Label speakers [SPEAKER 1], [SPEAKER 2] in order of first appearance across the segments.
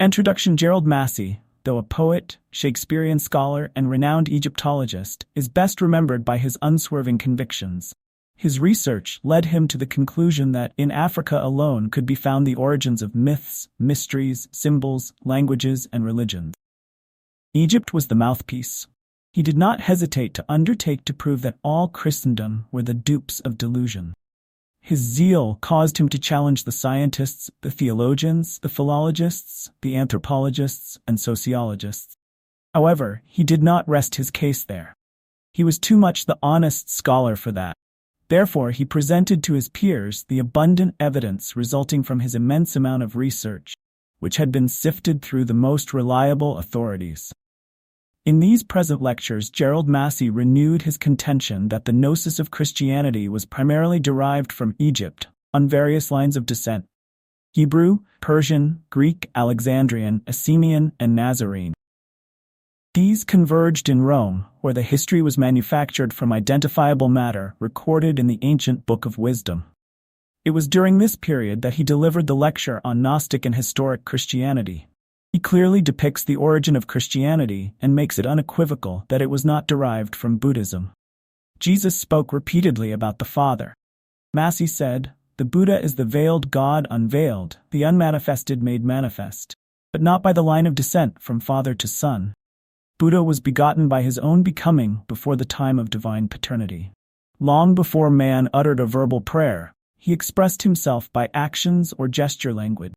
[SPEAKER 1] Introduction. Gerald Massey, though a poet, Shakespearean scholar, and renowned Egyptologist, is best remembered by his unswerving convictions. His research led him to the conclusion that in Africa alone could be found the origins of myths, mysteries, symbols, languages, and religions. Egypt was the mouthpiece. He did not hesitate to undertake to prove that all Christendom were the dupes of delusion. His zeal caused him to challenge the scientists, the theologians, the philologists, the anthropologists, and sociologists. However, he did not rest his case there. He was too much the honest scholar for that. Therefore, he presented to his peers the abundant evidence resulting from his immense amount of research, which had been sifted through the most reliable authorities. In these present lectures, Gerald Massey renewed his contention that the gnosis of Christianity was primarily derived from Egypt, on various lines of descent: Hebrew, Persian, Greek, Alexandrian, Essenian, and Nazarene. These converged in Rome, where the history was manufactured from identifiable matter recorded in the ancient Book of Wisdom. It was during this period that he delivered the lecture on Gnostic and Historic Christianity. He clearly depicts the origin of Christianity and makes it unequivocal that it was not derived from Buddhism. Jesus spoke repeatedly about the Father. Massey said, "The Buddha is the veiled God unveiled, the unmanifested made manifest, but not by the line of descent from father to son. Buddha was begotten by his own becoming before the time of divine paternity. Long before man uttered a verbal prayer, he expressed himself by actions or gesture language."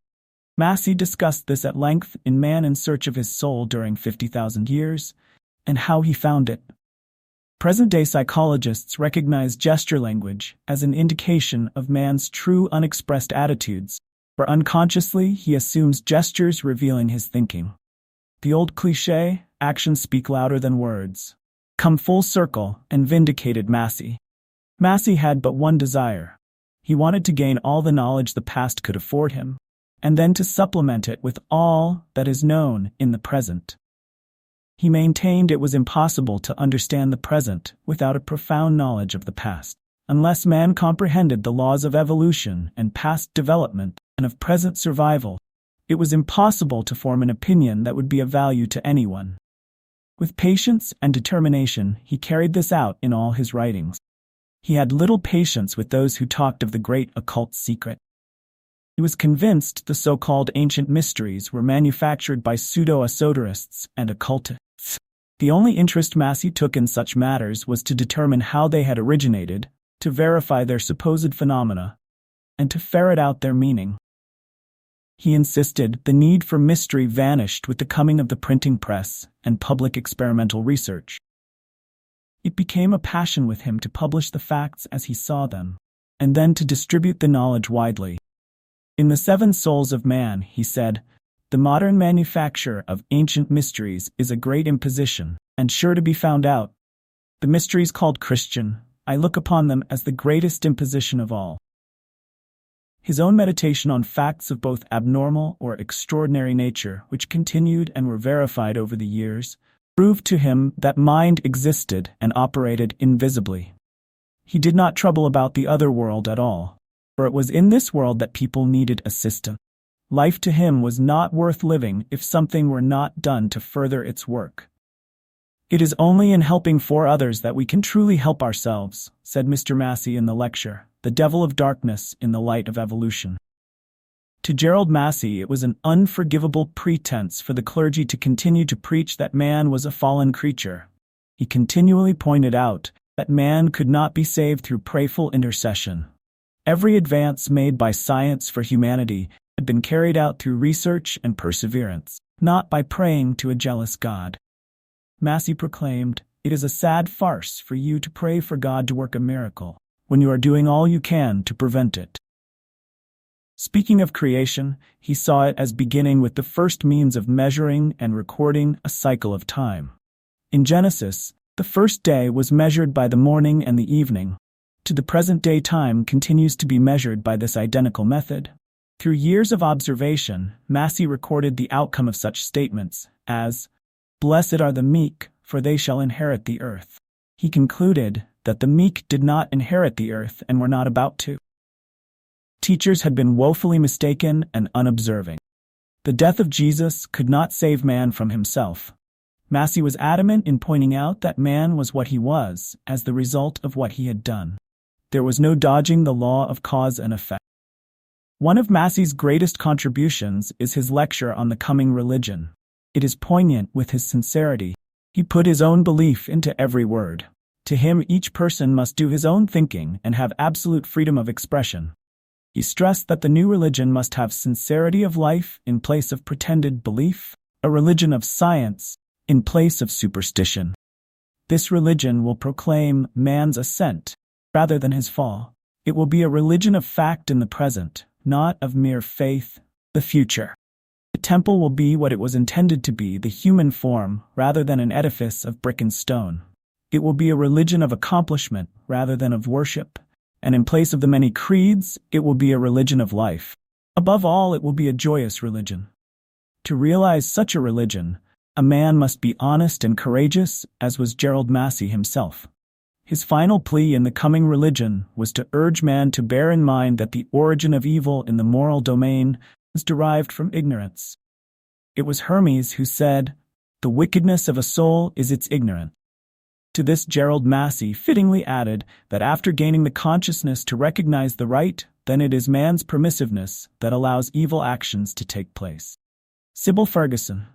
[SPEAKER 1] Massey discussed this at length in Man in Search of His Soul during 50,000 Years, and how he found it. Present-day psychologists recognize gesture language as an indication of man's true unexpressed attitudes, for unconsciously he assumes gestures revealing his thinking. The old cliché, "Actions speak louder than words," come full circle and vindicated Massey. Massey had but one desire. He wanted to gain all the knowledge the past could afford him, and then to supplement it with all that is known in the present. He maintained it was impossible to understand the present without a profound knowledge of the past. Unless man comprehended the laws of evolution and past development and of present survival, it was impossible to form an opinion that would be of value to anyone. With patience and determination, he carried this out in all his writings. He had little patience with those who talked of the great occult secret. He was convinced the so-called ancient mysteries were manufactured by pseudo-esoterists and occultists. The only interest Massey took in such matters was to determine how they had originated, to verify their supposed phenomena, and to ferret out their meaning. He insisted the need for mystery vanished with the coming of the printing press and public experimental research. It became a passion with him to publish the facts as he saw them, and then to distribute the knowledge widely. In The 7 Souls of Man, he said, "The modern manufacture of ancient mysteries is a great imposition, and sure to be found out. The mysteries called Christian, I look upon them as the greatest imposition of all." His own meditation on facts of both abnormal or extraordinary nature, which continued and were verified over the years, proved to him that mind existed and operated invisibly. He did not trouble about the other world at all, for it was in this world that people needed assistance. Life to him was not worth living if something were not done to further its work. "It is only in helping 4 others that we can truly help ourselves," said Mr. Massey in the lecture, "The Devil of Darkness in the Light of Evolution." To Gerald Massey, it was an unforgivable pretense for the clergy to continue to preach that man was a fallen creature. He continually pointed out that man could not be saved through prayerful intercession. Every advance made by science for humanity had been carried out through research and perseverance, not by praying to a jealous God. Massey proclaimed, "It is a sad farce for you to pray for God to work a miracle, when you are doing all you can to prevent it." Speaking of creation, he saw it as beginning with the first means of measuring and recording a cycle of time. In Genesis, the first day was measured by the morning and the evening. To the present day, time continues to be measured by this identical method. Through years of observation, Massey recorded the outcome of such statements as, "Blessed are the meek, for they shall inherit the earth." He concluded that the meek did not inherit the earth and were not about to. Teachers had been woefully mistaken and unobserving. The death of Jesus could not save man from himself. Massey was adamant in pointing out that man was what he was as the result of what he had done. There was no dodging the law of cause and effect. One of Massey's greatest contributions is his lecture on the coming religion. It is poignant with his sincerity. He put his own belief into every word. To him, each person must do his own thinking and have absolute freedom of expression. He stressed that the new religion must have sincerity of life in place of pretended belief, a religion of science in place of superstition. This religion will proclaim man's ascent rather than his fall. It will be a religion of fact in the present, not of mere faith, the future. The temple will be what it was intended to be, the human form, rather than an edifice of brick and stone. It will be a religion of accomplishment rather than of worship, and in place of the many creeds, it will be a religion of life. Above all, it will be a joyous religion. To realize such a religion, a man must be honest and courageous, as was Gerald Massey himself. His final plea in the coming religion was to urge man to bear in mind that the origin of evil in the moral domain was derived from ignorance. It was Hermes who said, "The wickedness of a soul is its ignorance." To this Gerald Massey fittingly added that after gaining the consciousness to recognize the right, then it is man's permissiveness that allows evil actions to take place. Sybil Ferguson.